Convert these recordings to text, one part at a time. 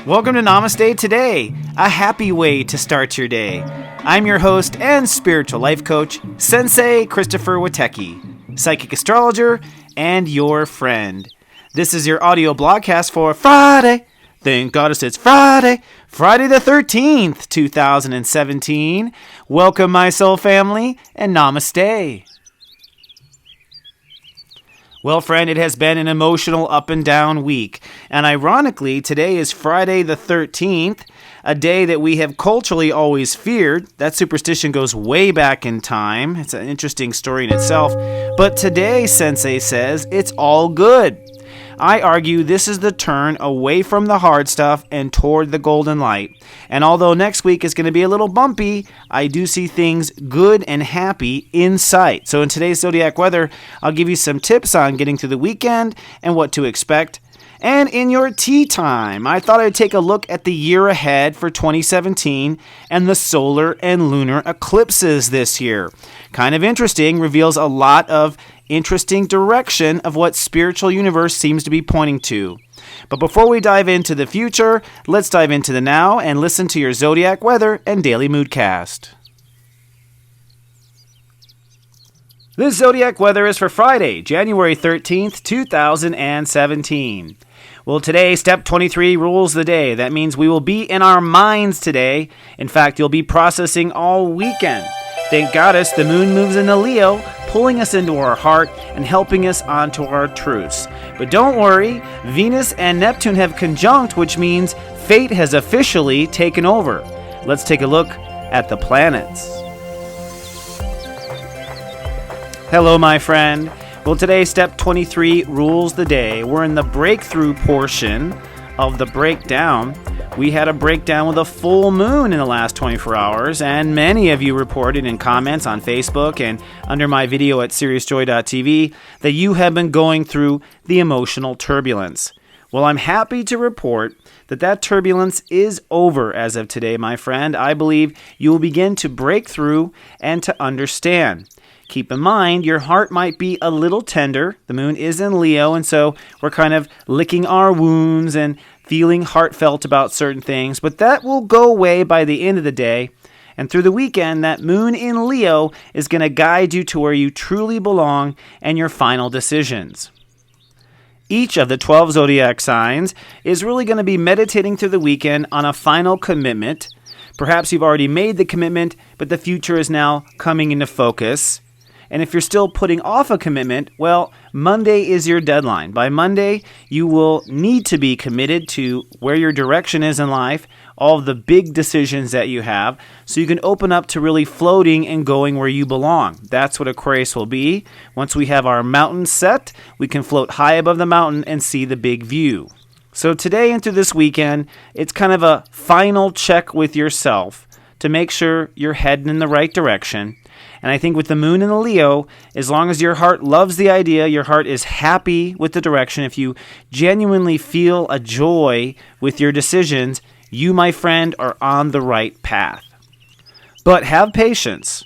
Welcome to Namaste Today, a happy way to start your day. I'm your host and spiritual life coach, Sensei Christopher Witecki, psychic astrologer, and your friend. This is your audio blogcast for Friday. Thank Goddess it's Friday the 13th, 2017. Welcome, my soul family, and Namaste. Well, friend, it has been an emotional up and down week. And ironically, today is Friday the 13th, a day that we have culturally always feared. That superstition goes way back in time. It's an interesting story in itself. But today, Sensei says, it's all good. I argue this is the turn away from the hard stuff and toward the golden light. And although next week is going to be a little bumpy, I do see things good and happy in sight. So in today's Zodiac Weather, I'll give you some tips on getting through the weekend and what to expect. And in your tea time, I thought I'd take a look at the year ahead for 2017 and the solar and lunar eclipses this year. Kind of interesting, reveals a lot of interesting direction of what spiritual universe seems to be pointing to. But before we dive into the future, let's dive into the now and listen to your Zodiac Weather and Daily Moodcast. This Zodiac Weather is for Friday, January 13th, 2017. Well, today, step 23 rules the day. That means we will be in our minds today. In fact, you'll be processing all weekend. Thank Goddess, the moon moves into Leo, pulling us into our heart and helping us onto our truths. But don't worry, Venus and Neptune have conjunct, which means fate has officially taken over. Let's take a look at the planets. Hello, my friend. Well, today, step 23 rules the day. We're in the breakthrough portion of the breakdown. We had a breakdown with a full moon in the last 24 hours, and many of you reported in comments on Facebook and under my video at SeriousJoy.tv that you have been going through the emotional turbulence. Well, I'm happy to report that turbulence is over as of today, my friend. I believe you will begin to break through and to understand. Keep in mind, your heart might be a little tender. The moon is in Leo, and so we're kind of licking our wounds and feeling heartfelt about certain things, but that will go away by the end of the day. And through the weekend, that moon in Leo is going to guide you to where you truly belong and your final decisions. Each of the 12 zodiac signs is really going to be meditating through the weekend on a final commitment. Perhaps you've already made the commitment, but the future is now coming into focus. And if you're still putting off a commitment, well, Monday is your deadline. By Monday, you will need to be committed to where your direction is in life, all of the big decisions that you have, so you can open up to really floating and going where you belong. That's what Aquarius will be. Once we have our mountain set, we can float high above the mountain and see the big view. So today and through this weekend, it's kind of a final check with yourself to make sure you're heading in the right direction. And I think with the moon in the Leo, as long as your heart loves the idea, your heart is happy with the direction, if you genuinely feel a joy with your decisions, you, my friend, are on the right path. But have patience.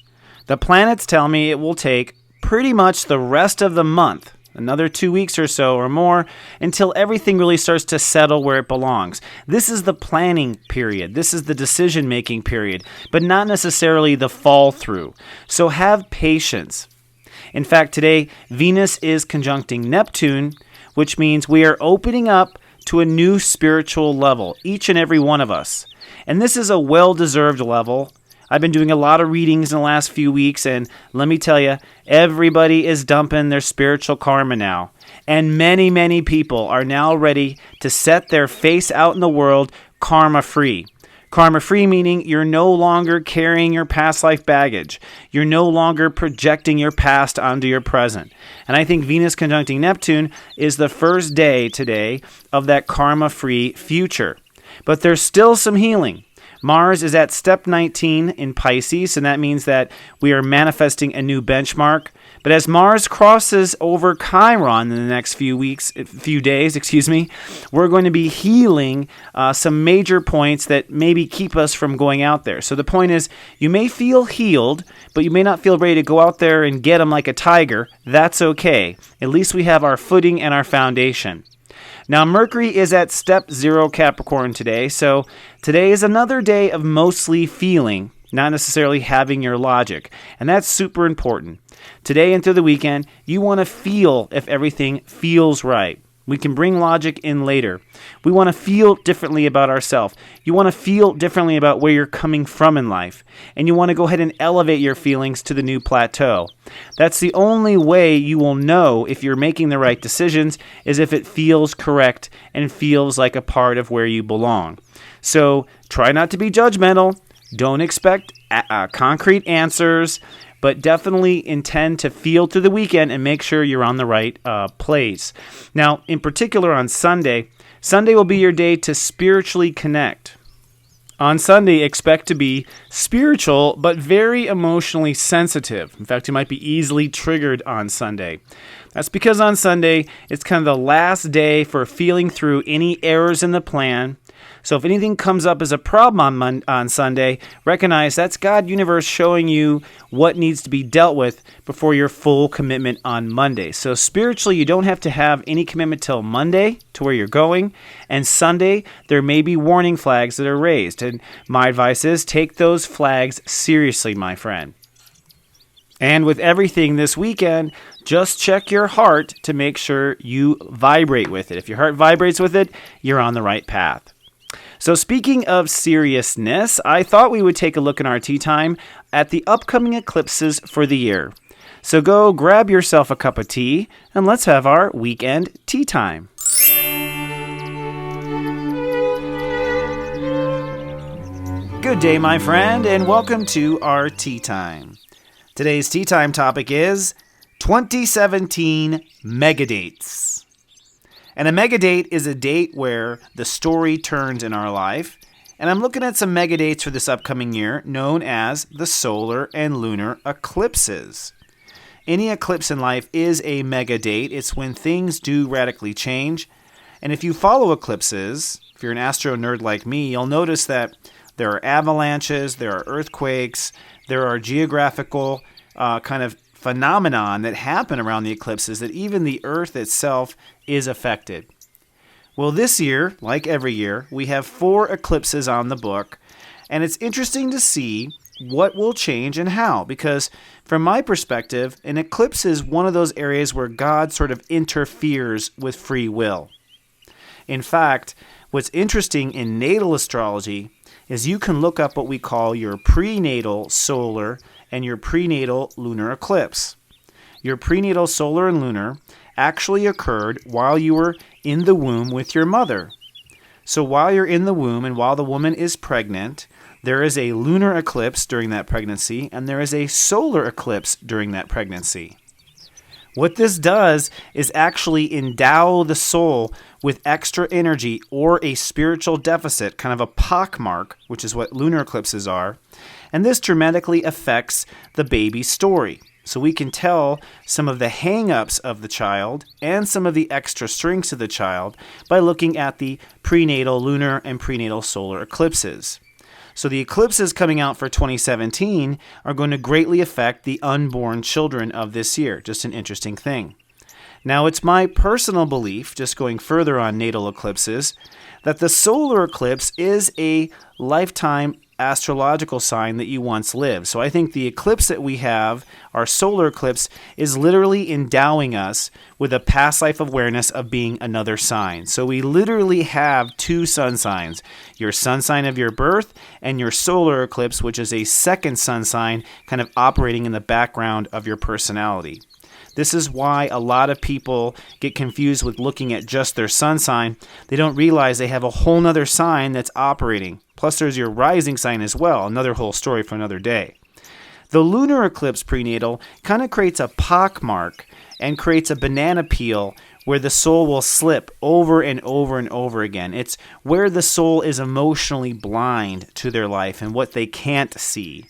The planets tell me it will take pretty much the rest of the month, another 2 weeks or so or more, until everything really starts to settle where it belongs. This is the planning period. This is the decision-making period, but not necessarily the fall-through. So have patience. In fact, today, Venus is conjuncting Neptune, which means we are opening up to a new spiritual level, each and every one of us. And this is a well-deserved level. I've been doing a lot of readings in the last few weeks, and let me tell you, everybody is dumping their spiritual karma now. And many, many people are now ready to set their face out in the world karma-free. Karma-free meaning you're no longer carrying your past life baggage. You're no longer projecting your past onto your present. And I think Venus conjuncting Neptune is the first day today of that karma-free future. But there's still some healing. Mars is at step 19 in Pisces, and that means that we are manifesting a new benchmark. But as Mars crosses over Chiron in the next few days, we're going to be healing some major points that maybe keep us from going out there. So the point is, you may feel healed, but you may not feel ready to go out there and get them like a tiger. That's okay. At least we have our footing and our foundation. Now, Mercury is at step 0 Capricorn today, so today is another day of mostly feeling, not necessarily having your logic, and that's super important. Today and through the weekend, you want to feel if everything feels right. We can bring logic in later. We want to feel differently about ourselves. You want to feel differently about where you're coming from in life. And you want to go ahead and elevate your feelings to the new plateau. That's the only way you will know if you're making the right decisions, is if it feels correct and feels like a part of where you belong. So try not to be judgmental. Don't expect concrete answers, but definitely intend to feel through the weekend and make sure you're on the right place. Now, in particular on Sunday will be your day to spiritually connect. On Sunday, expect to be spiritual, but very emotionally sensitive. In fact, you might be easily triggered on Sunday. That's because on Sunday, it's kind of the last day for feeling through any errors in the plan. So if anything comes up as a problem on Sunday, recognize that's God universe showing you what needs to be dealt with before your full commitment on Monday. So spiritually, you don't have to have any commitment till Monday to where you're going. And Sunday, there may be warning flags that are raised. And my advice is take those flags seriously, my friend. And with everything this weekend, just check your heart to make sure you vibrate with it. If your heart vibrates with it, you're on the right path. So speaking of seriousness, I thought we would take a look in our tea time at the upcoming eclipses for the year. So go grab yourself a cup of tea and let's have our weekend tea time. Good day, my friend, and welcome to our tea time. Today's tea time topic is 2017 megadates. And a megadate is a date where the story turns in our life. And I'm looking at some megadates for this upcoming year known as the solar and lunar eclipses. Any eclipse in life is a megadate. It's when things do radically change. And if you follow eclipses, if you're an astro nerd like me, you'll notice that there are avalanches, there are earthquakes, there are geographical kind of phenomenon that happen around the eclipses that even the Earth itself is affected. Well, this year, like every year, we have 4 eclipses on the book, and it's interesting to see what will change and how, because from my perspective, an eclipse is one of those areas where God sort of interferes with free will. In fact, what's interesting in natal astrology is you can look up what we call your prenatal solar and your prenatal lunar eclipse. Your prenatal solar and lunar actually occurred while you were in the womb with your mother. So while you're in the womb and while the woman is pregnant, there is a lunar eclipse during that pregnancy and there is a solar eclipse during that pregnancy. What this does is actually endow the soul with extra energy or a spiritual deficit, kind of a pockmark, which is what lunar eclipses are. And this dramatically affects the baby's story. So we can tell some of the hang-ups of the child and some of the extra strengths of the child by looking at the prenatal lunar and prenatal solar eclipses. So the eclipses coming out for 2017 are going to greatly affect the unborn children of this year. Just an interesting thing. Now, it's my personal belief, just going further on natal eclipses, that the solar eclipse is a lifetime astrological sign that you once lived. So I think the eclipse that we have, our solar eclipse, is literally endowing us with a past life awareness of being another sign. So we literally have 2 sun signs, your sun sign of your birth and your solar eclipse, which is a second sun sign kind of operating in the background of your personality. This is why a lot of people get confused with looking at just their sun sign. They don't realize they have a whole nother sign that's operating. Plus there's your rising sign as well, another whole story for another day. The lunar eclipse prenatal kind of creates a pockmark and creates a banana peel where the soul will slip over and over and over again. It's where the soul is emotionally blind to their life and what they can't see.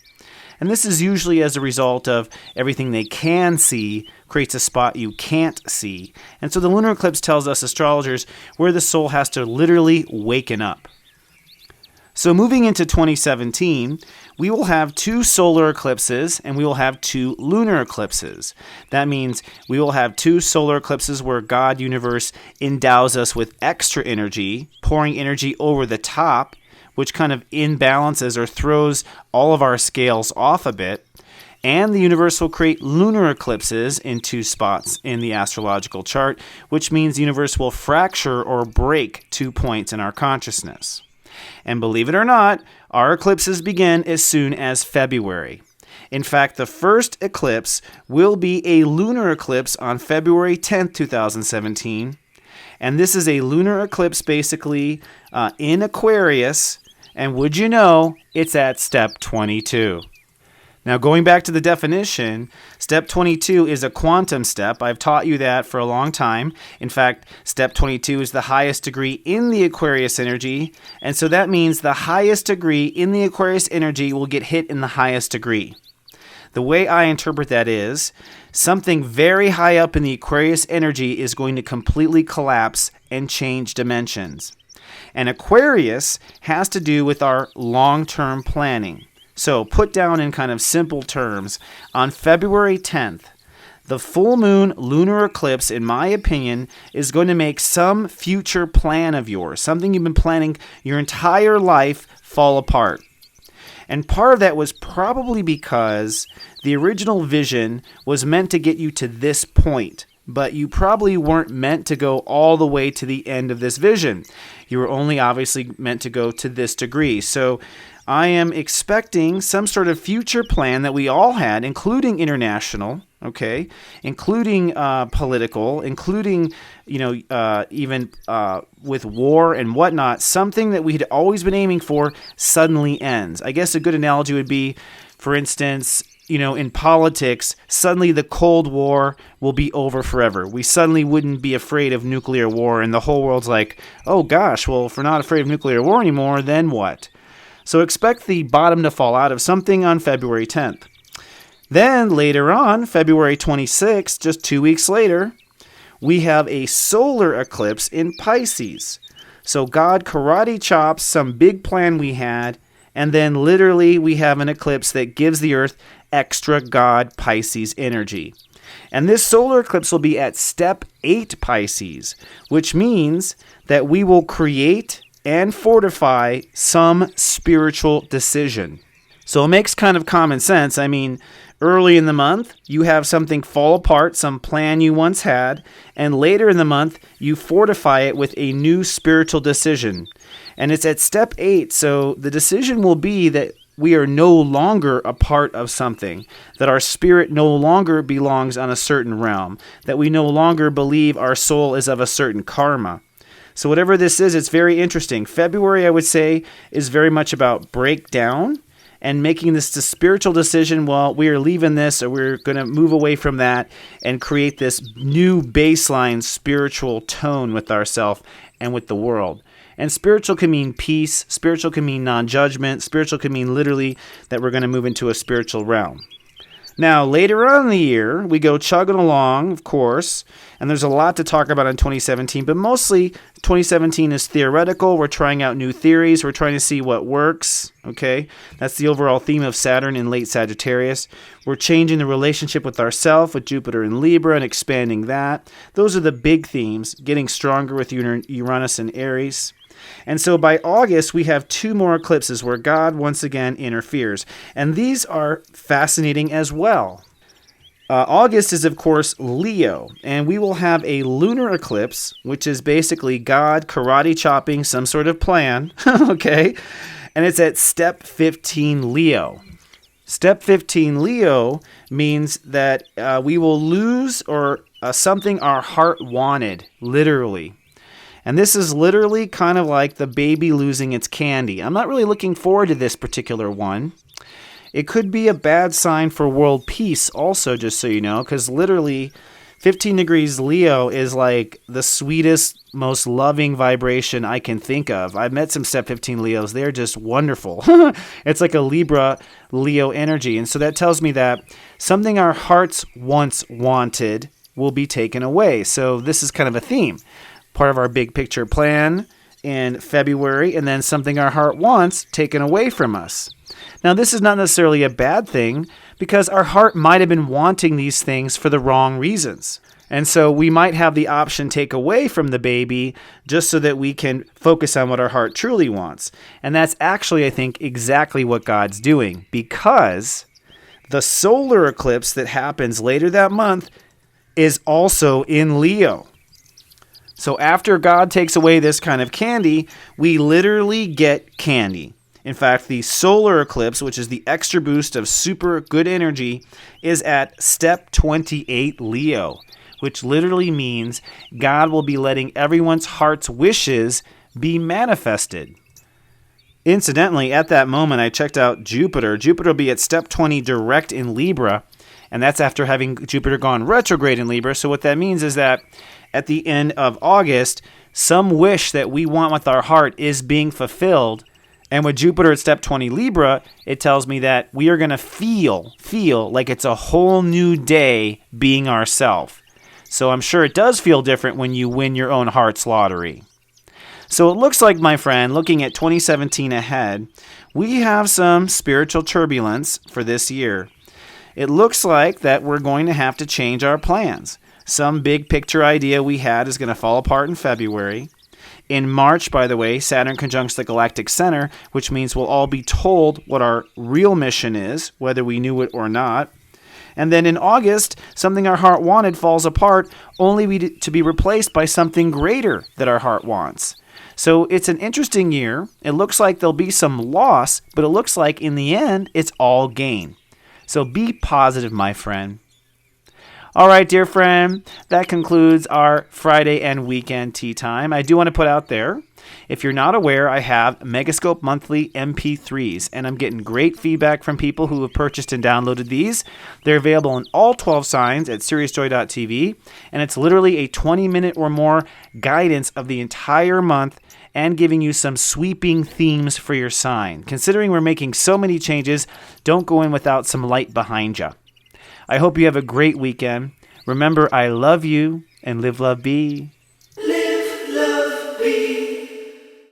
And this is usually as a result of everything they can see creates a spot you can't see. And so the lunar eclipse tells us astrologers where the soul has to literally waken up. So moving into 2017, we will have 2 solar eclipses and we will have 2 lunar eclipses. That means we will have 2 solar eclipses where God universe endows us with extra energy, pouring energy over the top, which kind of imbalances or throws all of our scales off a bit. And the universe will create lunar eclipses in 2 spots in the astrological chart, which means the universe will fracture or break 2 points in our consciousness. And believe it or not, our eclipses begin as soon as February. In fact, the first eclipse will be a lunar eclipse on February 10th, 2017. And this is a lunar eclipse basically in Aquarius. And would you know, it's at step 22. Now, going back to the definition, step 22 is a quantum step. I've taught you that for a long time. In fact, step 22 is the highest degree in the Aquarius energy. And so that means the highest degree in the Aquarius energy will get hit in the highest degree. The way I interpret that is something very high up in the Aquarius energy is going to completely collapse and change dimensions. And Aquarius has to do with our long-term planning. So put down in kind of simple terms, on February 10th, the full moon lunar eclipse, in my opinion, is going to make some future plan of yours, something you've been planning your entire life, fall apart. And part of that was probably because the original vision was meant to get you to this point, but you probably weren't meant to go all the way to the end of this vision. You were only obviously meant to go to this degree. So I am expecting some sort of future plan that we all had, including international, okay, including political, including, even with war and whatnot, something that we had always been aiming for suddenly ends. I guess a good analogy would be, for instance, in politics, suddenly the Cold War will be over forever. We suddenly wouldn't be afraid of nuclear war, and the whole world's like, oh gosh, well, if we're not afraid of nuclear war anymore, then what? So expect the bottom to fall out of something on February 10th. Then later on, February 26th, just 2 weeks later, we have a solar eclipse in Pisces. So God karate chops some big plan we had, and then literally we have an eclipse that gives the Earth extra God Pisces energy. And this solar eclipse will be at step 8 Pisces, which means that we will create and fortify some spiritual decision. So it makes kind of common sense. I mean, early in the month, you have something fall apart, some plan you once had, and later in the month, you fortify it with a new spiritual decision. And it's at step 8, so the decision will be that we are no longer a part of something, that our spirit no longer belongs on a certain realm, that we no longer believe our soul is of a certain karma. So whatever this is, it's very interesting. February, I would say, is very much about breakdown and making this a spiritual decision. Well, we are leaving this, or we're going to move away from that and create this new baseline spiritual tone with ourselves and with the world. And spiritual can mean peace. Spiritual can mean non-judgment. Spiritual can mean literally that we're going to move into a spiritual realm. Now, later on in the year, we go chugging along, of course, and there's a lot to talk about in 2017, but mostly 2017 is theoretical. We're trying out new theories. We're trying to see what works, okay? That's the overall theme of Saturn in late Sagittarius. We're changing the relationship with ourself, with Jupiter in Libra, and expanding that. Those are the big themes, getting stronger with Uranus and Aries. And so by August, we have 2 more eclipses where God once again interferes. And these are fascinating as well. August is, of course, Leo. And we will have a lunar eclipse, which is basically God karate chopping some sort of plan. Okay? And it's at step 15 Leo. Step 15 Leo means that we will lose or something our heart wanted, literally. And this is literally kind of like the baby losing its candy. I'm not really looking forward to this particular one. It could be a bad sign for world peace also, just so you know, because literally 15 degrees Leo is like the sweetest, most loving vibration I can think of. I've met some step 15 Leos. They're just wonderful. It's like a Libra Leo energy. And so that tells me that something our hearts once wanted will be taken away. So this is kind of a theme. Part of our big picture plan in February, and then something our heart wants taken away from us. Now, this is not necessarily a bad thing because our heart might have been wanting these things for the wrong reasons. And so we might have the option take away from the baby just so that we can focus on what our heart truly wants. And that's actually, I think, exactly what God's doing, because the solar eclipse that happens later that month is also in Leo. So after God takes away this kind of candy, we literally get candy. In fact, the solar eclipse, which is the extra boost of super good energy, is at step 28 Leo, which literally means God will be letting everyone's heart's wishes be manifested. Incidentally, at that moment, I checked out Jupiter. Jupiter will be at step 20 direct in Libra, and that's after having Jupiter gone retrograde in Libra. So what that means is that at the end of August, some wish that we want with our heart is being fulfilled. And with Jupiter at step 20 Libra, it tells me that we are going to feel like it's a whole new day being ourselves. So I'm sure it does feel different when you win your own heart's lottery. So it looks like, my friend, looking at 2017 ahead, we have some spiritual turbulence for this year. It looks like that we're going to have to change our plans. Some big picture idea we had is going to fall apart in February. In March, by the way, Saturn conjuncts the galactic center, which means we'll all be told what our real mission is, whether we knew it or not. And then in August, something our heart wanted falls apart, only to be replaced by something greater that our heart wants. So it's an interesting year. It looks like there'll be some loss, but it looks like in the end, it's all gain. So be positive, my friend. All right, dear friend, that concludes our Friday and weekend tea time. I do want to put out there, if you're not aware, I have Megascope Monthly MP3s, and I'm getting great feedback from people who have purchased and downloaded these. They're available in all 12 signs at SiriusJoy.tv, and it's literally a 20-minute or more guidance of the entire month and giving you some sweeping themes for your sign. Considering we're making so many changes, don't go in without some light behind you. I hope you have a great weekend. Remember, I love you, and live, love, be.